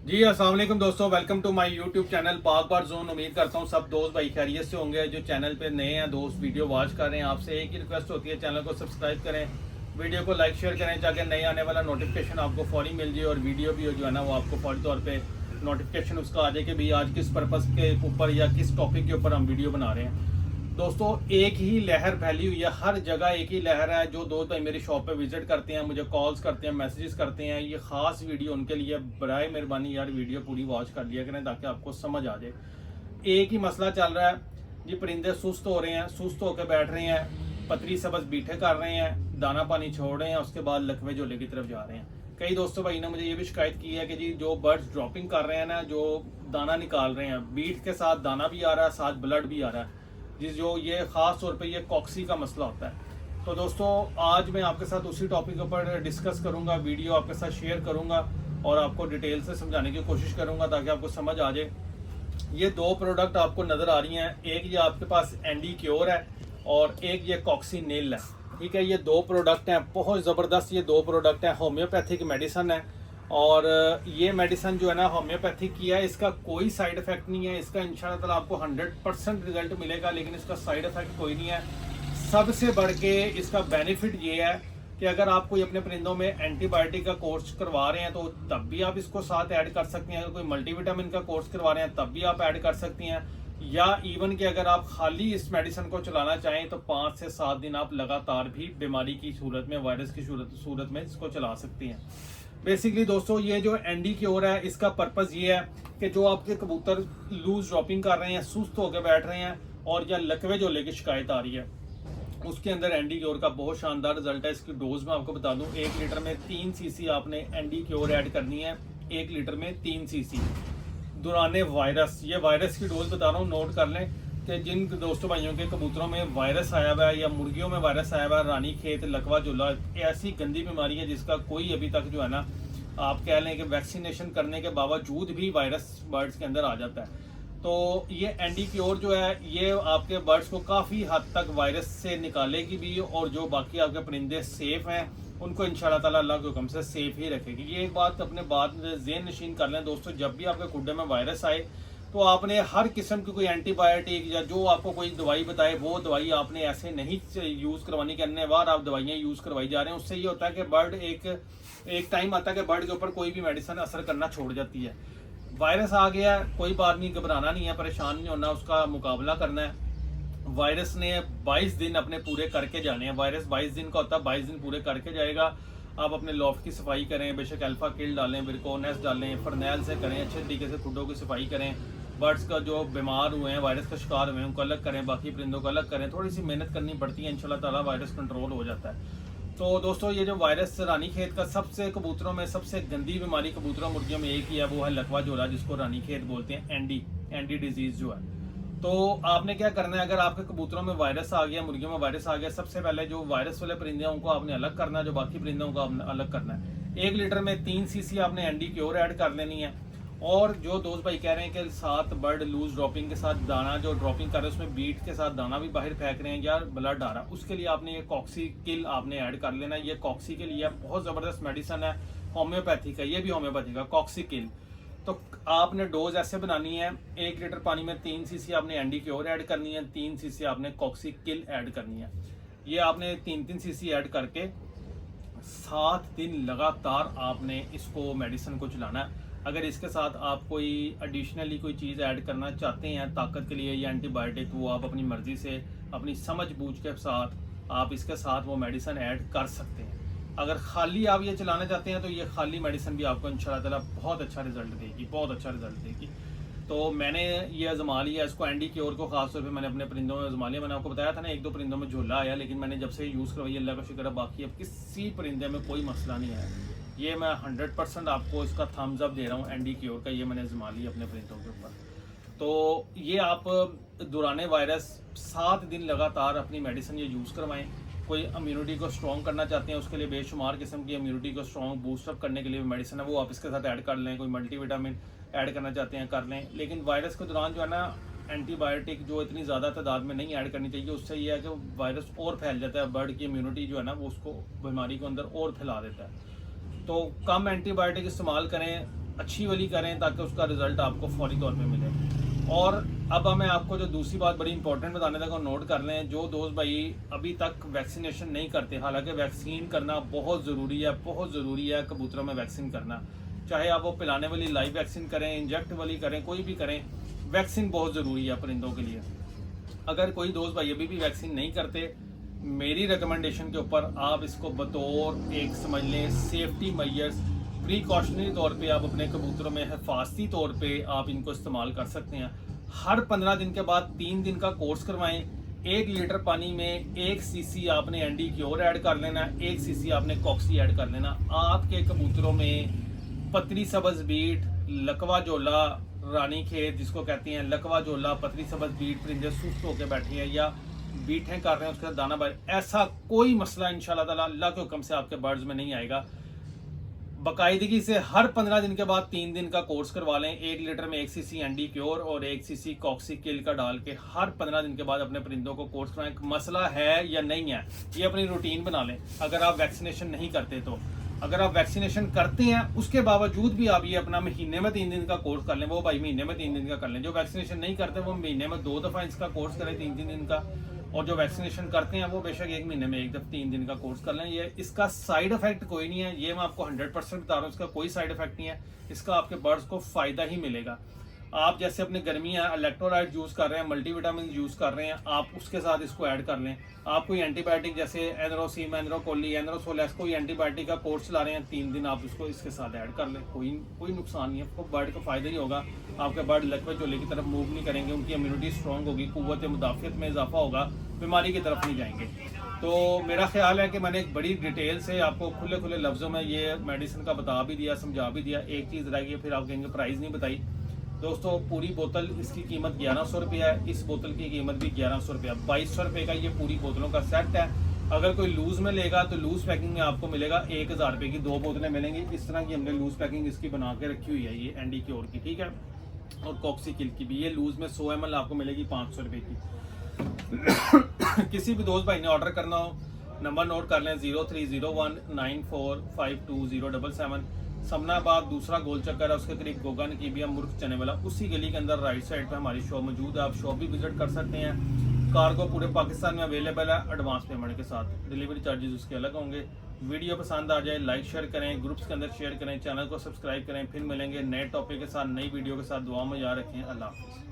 जी अस्सलाम वालेकुम दोस्तों, welcome to my YouTube channel Pak bar zone. उम्मीद करता हूँ सब दोस्त भाई खैरियत से होंगे। जो चैनल पे नए हैं दोस्त वीडियो वॉच कर रहे हैं, आपसे एक ही रिक्वेस्ट होती है, चैनल को सब्सक्राइब करें, वीडियो को लाइक शेयर करें ताकि नए आने वाला नोटिफिकेशन आपको फौरी मिल जाए और वीडियो भी जो है ना वो आपको फौरी तौर पर नोटिफिकेशन उसका आ जाए कि भाई आज किस पर्पज़ के ऊपर या किस टॉपिक के ऊपर हम वीडियो बना रहे हैं। दोस्तों एक ही लहर फैली हुई है, हर जगह एक ही लहर है। जो दोस्त भाई मेरी शॉप पे विजिट करते हैं, मुझे कॉल्स करते हैं, मैसेजेस करते हैं, ये खास वीडियो उनके लिए बराए मेहरबानी यार वीडियो पूरी वॉच कर लिया करें ताकि आपको समझ आ जाए। एक ही मसला चल रहा है जी, परिंदे सुस्त हो रहे हैं, सुस्त होकर बैठ रहे हैं, पतरी से बस बीठे कर रहे हैं, दाना पानी छोड़ रहे हैं, उसके बाद लकवे झोले की तरफ जा रहे हैं। कई दोस्तों भाई ने मुझे ये भी शिकायत की है कि जी जो बर्ड्स ड्रॉपिंग कर रहे हैं ना, जो दाना निकाल रहे हैं, बीट के साथ दाना भी आ रहा है, साथ ब्लड भी आ रहा है, जिस जो ये ख़ास तौर पे ये कॉक्सी का मसला होता है। तो दोस्तों आज मैं आपके साथ उसी टॉपिक पर डिस्कस करूंगा, वीडियो आपके साथ शेयर करूंगा और आपको डिटेल से समझाने की कोशिश करूंगा ताकि आपको समझ आ जाए। ये दो प्रोडक्ट आपको नज़र आ रही हैं, एक ये आपके पास एंडी क्योर है और एक ये कॉक्सी नेल है। ठीक है, ये दो प्रोडक्ट हैं, बहुत ज़बरदस्त ये दो प्रोडक्ट हैं, होम्योपैथिक मेडिसन है। और ये मेडिसन जो है ना होम्योपैथिक की है, इसका कोई साइड इफेक्ट नहीं है। इसका इंशाल्लाह ताला आपको 100% रिजल्ट मिलेगा, लेकिन इसका साइड इफेक्ट कोई नहीं है। सबसे बढ़ के इसका बेनिफिट ये है कि अगर आप कोई अपने परिंदों में एंटीबायोटिक का कोर्स करवा रहे हैं तो तब भी आप इसको साथ ऐड कर सकते हैं। अगर कोई मल्टीविटामिन का कोर्स करवा रहे हैं तब भी आप ऐड कर सकती हैं, या इवन कि अगर आप खाली इस मेडिसिन को चलाना चाहें तो 5 से 7 दिन आप लगातार भी बीमारी की सूरत में, वायरस की सूरत में इसको चला सकती हैं। बेसिकली दोस्तों ये जो एंडी क्योर है, इसका पर्पज़ ये है कि जो आपके कबूतर लूज ड्रॉपिंग कर रहे हैं, सुस्त होकर बैठ रहे हैं और या लकवे झोले की शिकायत आ रही है, उसके अंदर एंडी क्योर का बहुत शानदार रिजल्ट है। इसकी डोज में आपको बता दूं, 1 लीटर में 3 सीसी आपने एंडी क्योर ऐड करनी है। 1 लीटर में 3 सीसी दौरान वायरस, ये वायरस की डोज बता रहा हूँ, नोट कर लें कि जिन दोस्तों भाइयों के कबूतरों में वायरस आया हुआ है या मुर्गियों में वायरस आया हुआ है, रानी खेत, लकवा झोला, ऐसी गंदी बीमारी है जिसका कोई अभी तक जो है ना आप कह लें कि वैक्सीनेशन करने के बावजूद भी वायरस बर्ड्स के अंदर आ जाता है। तो ये एंडी क्योर जो है ये आपके बर्ड्स को काफ़ी हद तक वायरस से निकालेगी भी, और जो बाकी आपके परिंदे सेफ हैं उनको इंशाल्लाह ताला अल्लाह के हुक्म से सेफ ही रखेगी। ये एक बात अपने बाद ज़हन नशीन कर लें दोस्तों, जब भी आपके खुड्डे में वायरस आए तो आपने हर किस्म की कोई एंटीबायोटिक या जो आपको कोई दवाई बताए वो दवाई आपने ऐसे नहीं यूज़ करवानी कि अन्य बार आप दवाइयाँ यूज़ करवाई जा रहे हैं। उससे ये होता है कि बर्ड एक टाइम आता है कि बर्ड के ऊपर कोई भी मेडिसिन असर करना छोड़ जाती है। वायरस आ गया, कोई बात नहीं, घबराना नहीं है, परेशान नहीं होना, उसका मुकाबला करना है। वायरस ने 22 दिन अपने पूरे करके जाने हैं। वायरस 22 दिन का होता है, 22 दिन पूरे करके जाएगा। आप अपने लॉफ्ट की सफाई करें, बेशक अल्फा किल डालें, विरकोनेस डालें, फर्नैल से करें, अच्छे तरीके से खुडों की सफाई करें। बर्ड्स का जो बीमार हुए हैं, वायरस का शिकार हुए हैं, उनको अलग करें, बाकी परिंदों को अलग करें। थोड़ी सी मेहनत करनी पड़ती है, इंशाल्लाह ताला वायरस कंट्रोल हो जाता है। तो दोस्तों ये जो वायरस रानी खेत का सबसे कबूतरों में सबसे गंदी बीमारी कबूतरों मुर्गियों में एक ही है, वो है लकवा झोला, जिसको रानी खेत बोलते हैं, एंडी डिजीज जो है। तो आपने क्या करना है, अगर आपके कबूतरों में वायरस आ गया, मुर्गियों में वायरस आ गया, सबसे पहले जो वायरस वाले परिंदे हैं उनको आपने अलग करना है, जो बाकी परिंदे उनको आपने अलग करना है। 1 लीटर में 3 सीसी आपने एंडी क्योर ऐड कर लेनी है। और जो दोस्त भाई कह रहे हैं कि साथ बर्ड लूज ड्रॉपिंग के साथ दाना जो ड्रॉपिंग कर रहे हैं उसमें बीट के साथ दाना भी बाहर फेंक रहे हैं या ब्लड आ रहा है, उसके लिए आपने ये कॉक्सी किल आपने ऐड कर लेना है। ये कॉक्सी के लिए बहुत ज़बरदस्त मेडिसन है, होम्योपैथिक है, ये भी होम्योपैथिक है कॉक्सी किल। तो आपने डोज ऐसे बनानी है, 1 लीटर पानी में 3 सीसी आपने एंडी क्योर ऐड करनी है, 3 सीसी आपने कॉक्सी किल ऐड करनी है। ये आपने 3-3 सीसी ऐड करके 7 दिन लगातार आपने इसको मेडिसिन को चलाना है। अगर इसके साथ आप कोई एडिशनली कोई चीज़ ऐड करना चाहते हैं ताकत के लिए या एंटीबायोटिक, वो आप अपनी मर्ज़ी से अपनी समझ बूझ के साथ आप इसके साथ वो मेडिसिन ऐड कर सकते हैं। अगर खाली आप ये चलाना चाहते हैं तो ये खाली मेडिसिन भी आपको इंशाल्लाह ताला बहुत अच्छा रिजल्ट देगी, बहुत अच्छा रिजल्ट देगी। तो मैंने ये आजमा लिया इसको, एंडी क्योर को खास तौर पे मैंने अपने परिंदों में आजमा लिया। मैंने आपको बताया था ना 1-2 परिंदों में झोला आया, लेकिन मैंने जब से यूज़ करवाई अल्लाह का शुक्र है बाकी अब किसी परिंदे में कोई मसला नहीं आया। ये मैं 100% आपको इसका थम्स अप दे रहा हूँ एंडी क्योर का, ये मैंने आजमा लिया अपने परिंदों के ऊपर। तो ये आप दौरान वायरस 7 दिन लगातार अपनी मेडिसिन ये यूज़ करवाएं। कोई इम्यूनिटी को स्ट्रॉन्ग करना चाहते हैं, उसके लिए बेशुमार किस्म की इम्यूनिटी को स्ट्रॉन्ग बूस्टअप करने के लिए मेडिसिन है, वो आप इसके साथ ऐड कर लें। कोई मल्टीविटामिन ऐड करना चाहते हैं कर लें, लेकिन वायरस के दौरान जो है ना एंटीबायोटिक जो इतनी ज़्यादा तादाद में नहीं ऐड करनी चाहिए। उससे ये है कि वायरस और फैल जाता है, बर्ड की इम्यूनिटी जो है ना वो उसको बीमारी को अंदर और फैला देता है। तो कम एंटीबायोटिक इस्तेमाल करें, अच्छी वाली करें ताकि उसका रिजल्ट आपको फौरी तौर पे मिले। और अब मैं आपको जो दूसरी बात बड़ी इंपॉर्टेंट बताने तक नोट कर लें, जो दोस्त भाई अभी तक वैक्सीनेशन नहीं करते, हालांकि वैक्सीन करना बहुत ज़रूरी है, बहुत ज़रूरी है कबूतरों में वैक्सीन करना, चाहे आप वो पिलाने वाली लाइव वैक्सीन करें, इंजेक्ट वाली करें, कोई भी करें, वैक्सीन बहुत ज़रूरी है परिंदों के लिए। अगर कोई दोस्त भाई अभी भी वैक्सीन नहीं करते, मेरी रिकमेंडेशन के ऊपर आप इसको बतौर एक समझ लें सेफ्टी मेजर्स, प्रिकॉशनरी तौर पे आप अपने कबूतरों में हिफाजती तौर पे आप इनको इस्तेमाल कर सकते हैं। हर 15 दिन के बाद 3 दिन का कोर्स करवाएं। 1 लीटर पानी में 1 सीसी आपने एंडी क्योर ऐड कर लेना, 1 सीसी आपने कॉक्सी ऐड कर लेना। आपके कबूतरों में पतरी सब्ज बीट, लकवा जोला, रानी खेत जिसको कहते हैं, लकवा जोला, पतरी सब्ज बीट, परिंदे सुस्त होकर बैठे हैं या बीटें कर रहे हैं उसके साथ दाना बार, ऐसा कोई मसला इंशाल्लाह ताला अल्लाह के हुक्म से आपके बर्ड्स में नहीं आएगा। बाकायदगी से हर 15 दिन के बाद 3 दिन का कोर्स करवा लें। 1 लीटर में 1 सीसी एंडी क्योर और 1 सीसी कॉक्सी किल का डाल के हर 15 दिन के बाद अपने परिंदों को कोर्स कराएं। मसला है या नहीं है, ये अपनी रूटीन बना लें। अगर आप वैक्सीनेशन नहीं करते तो, अगर आप वैक्सीनेशन करते हैं उसके बावजूद भी आप ये अपना महीने में 3 दिन का कोर्स कर लें, वो भाई महीने में 3 दिन का कर लें। जो वैक्सीनेशन नहीं करते वो महीने में 2 दफ़ा इसका कोर्स करें 3-3 दिन का, और जो वैक्सीनेशन करते हैं वो बेशक 1 महीने में 1 दफ़ा 3 दिन का कोर्स कर लें। ये इसका साइड इफेक्ट कोई नहीं है, ये मैं आपको 100% बता रहा हूँ, इसका कोई साइड इफेक्ट नहीं है, इसका आपके बर्ड्स को फ़ायदा ही मिलेगा। आप जैसे अपनी गर्मी है इलेक्ट्रोलाइट यूज़ कर रहे हैं, मल्टीविटामिन यूज़ कर रहे हैं, आप उसके साथ इसको ऐड कर लें। आप कोई एंटीबायोटिक जैसे एनरोसीम, एनरोकोली, एनरोसोलेस, कोई एंटीबायोटिक का कोर्स चला रहे हैं 3 दिन, आप उसको इसके साथ ऐड कर लें, कोई नुकसान नहीं है, आपको बर्ड का फ़ायदा ही होगा। आपके बर्ड लकवे चोले की तरफ मूव नहीं करेंगे, उनकी इम्यूनिटी स्ट्रॉन्ग होगी, क़ुव्वत मुदाफ़ियत में इजाफा होगा, बीमारी की तरफ नहीं जाएंगे। तो मेरा ख्याल है कि मैंने एक बड़ी डिटेल से आपको खुले खुले लफ्ज़ों में ये मेडिसिन का बता भी दिया, समझा भी दिया। एक चीज़ रह गई, फिर आप कहेंगे प्राइस नहीं बताई। दोस्तों पूरी बोतल इसकी कीमत 1100 रुपया है, इस बोतल की कीमत भी 1100 रुपया, 2200 रुपये का ये पूरी बोतलों का सेट है। अगर कोई लूज़ में लेगा तो लूज़ पैकिंग में आपको मिलेगा 1000 रुपये की 2 बोतलें मिलेंगी। इस तरह की हमने लूज़ पैकिंग इसकी बना के रखी हुई है, ये एंडी क्योर की, ठीक है। और कॉक्सी किल की भी ये लूज़ में 100 ml आपको मिलेगी 500 रुपये की। किसी भी दोस्त भाई ने ऑर्डर करना हो, नंबर नोट कर लें 030194520777। समनाबाद दूसरा गोल चक्कर है, उसके करीब गोगा नकीबिया मुर्ख चने वाला, उसी गली के अंदर राइट साइड पे हमारी शॉप मौजूद है। आप शॉप भी विजिट कर सकते हैं। कार्गो पूरे पाकिस्तान में अवेलेबल है एडवांस पेमेंट के साथ, डिलीवरी चार्जेस उसके अलग होंगे। वीडियो पसंद आ जाए लाइक शेयर करें, ग्रुप्स के अंदर शेयर करें, चैनल को सब्सक्राइब करें। फिर मिलेंगे नए टॉपिक के साथ, नई वीडियो के साथ। दुआ में याद रखें। अल्लाह हाफिज़।